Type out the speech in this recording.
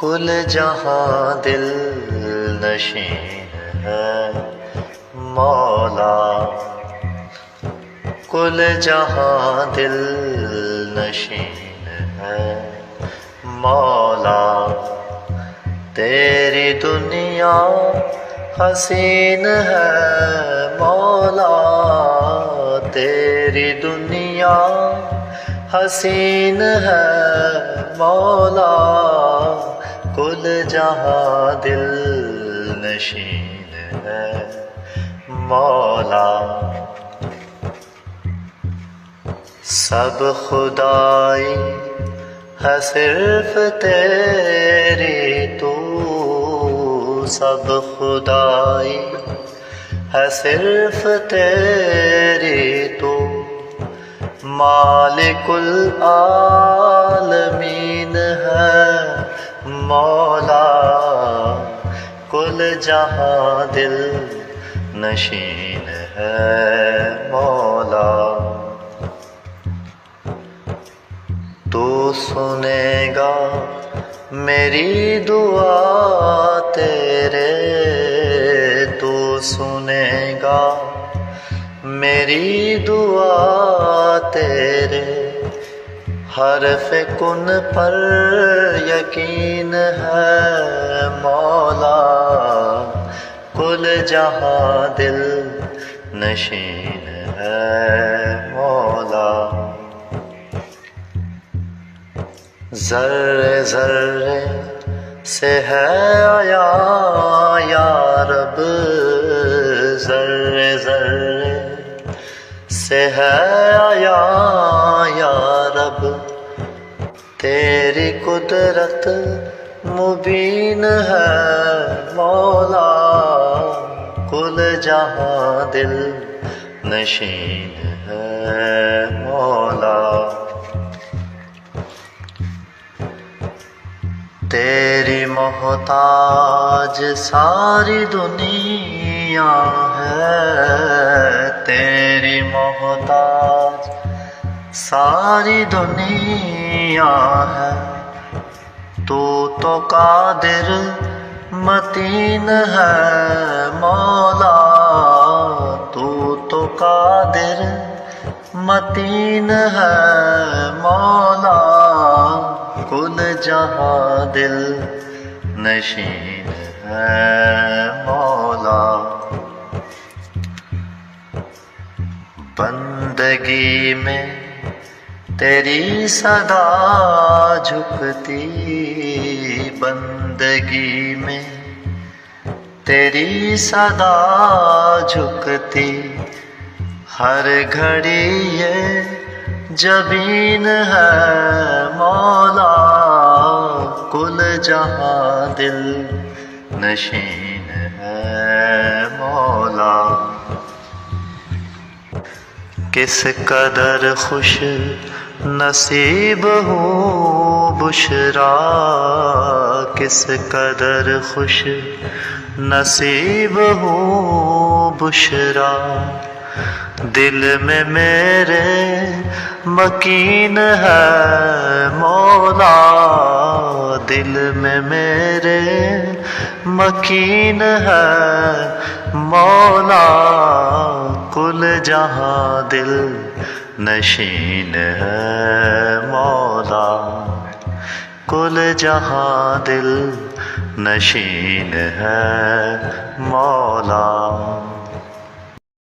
کل جہاں دل نشین ہے مولا، کل جہاں دل نشین ہے مولا، تیری دنیا حسین ہے مولا، تیری دنیا حسین ہے مولا، کل جہاں دل نشین ہے مولا، سب خدائی ہے صرف تیری تو، سب خدائی ہے صرف تیری تو، مالک العالمین ہے مولا، کل جہاں دل نشین ہے مولا، تو سنے گا میری دعا تیرے، تو سنے گا میری دعا تیرے، حرف کن پر یقین ہے مولا، کل جہاں دل نشین ہے مولا، ذرے ذرے سے ہے آیا یا رب، ذرے ذرے سے ہے آیا یا رب، تیری قدرت مبین ہے مولا، کل جہاں دل نشین ہے مولا، تیری محتاج ساری دنیا ہے، تیری محتاج ساری دنیا ہے، تو قادر متین ہے مولا، تو قادر متین ہے مولا، کل جہاں دل نشین ہے مولا، بندگی میں تیری صدا جھکتی، بندگی میں تیری صدا جھکتی، ہر گھڑی یہ جبین ہے مولا، کل جہاں دل نشین ہے مولا، کس قدر خوش نصیب ہوں بشرا، کس قدر خوش نصیب ہوں بشرا، دل میں میرے مکین ہے مولا، دل میں میرے مکین ہے مولا، کل جہاں دل نشین ہے مولا، کل جہاں دل نشین ہے مولا۔